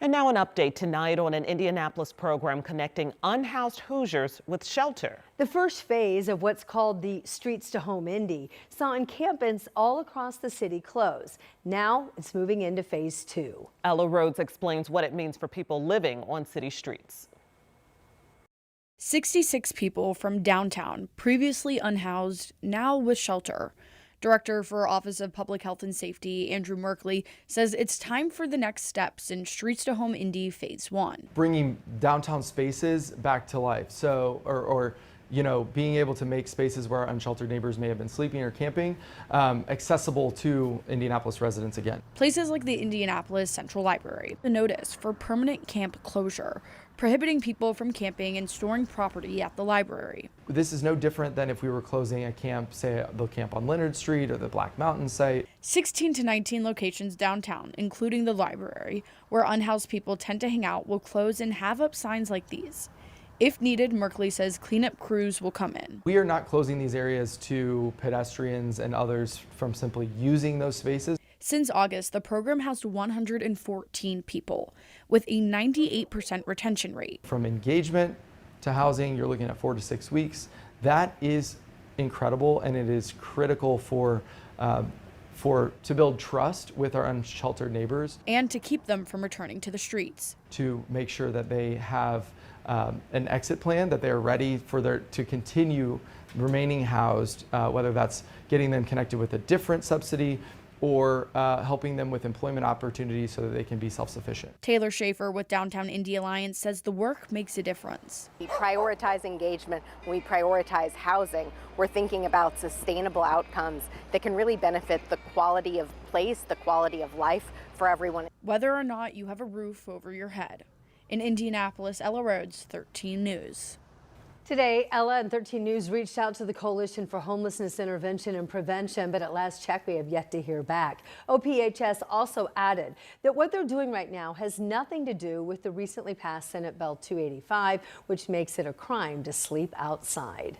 And now an update tonight on an Indianapolis program connecting unhoused Hoosiers with shelter. The first phase of what's called the Streets to Home Indy saw encampments all across the city close. Now it's moving into phase 2. Ella Rhodes explains what it means for people living on city streets. 66 people from downtown, previously unhoused, now with shelter. Director for Office of Public Health and Safety, Andrew Merkley, says it's time for the next steps in Streets to Home Indy Phase 1. Bringing downtown spaces back to life. So, being able to make spaces where our unsheltered neighbors may have been sleeping or camping accessible to Indianapolis residents again. Places like the Indianapolis Central Library, a notice for permanent camp closure, prohibiting people from camping and storing property at the library. This is no different than if we were closing a camp, say the camp on Leonard Street or the Black Mountain site. 16 to 19 locations downtown, including the library, where unhoused people tend to hang out, will close and have up signs like these. If needed, Merkley says cleanup crews will come in. We are not closing these areas to pedestrians and others from simply using those spaces. Since August, the program housed 114 people with a 98% retention rate. From engagement to housing, you're looking at 4 to 6 weeks. That is incredible, and it is critical to build trust with our unsheltered neighbors And to keep them from returning to the streets. To make sure that they have an exit plan, that they are ready to continue remaining housed, whether that's getting them connected with a different subsidy or helping them with employment opportunities so that they can be self-sufficient. Taylor Schaefer with Downtown Indy Alliance says the work makes a difference. We prioritize engagement, we prioritize housing. We're thinking about sustainable outcomes that can really benefit the quality of place, the quality of life for everyone. Whether or not you have a roof over your head. In Indianapolis, Ella Rhodes, 13 News. Today, Ella and 13 News reached out to the Coalition for Homelessness Intervention and Prevention, but at last check, we have yet to hear back. OPHS also added that what they're doing right now has nothing to do with the recently passed Senate Bill 285, which makes it a crime to sleep outside.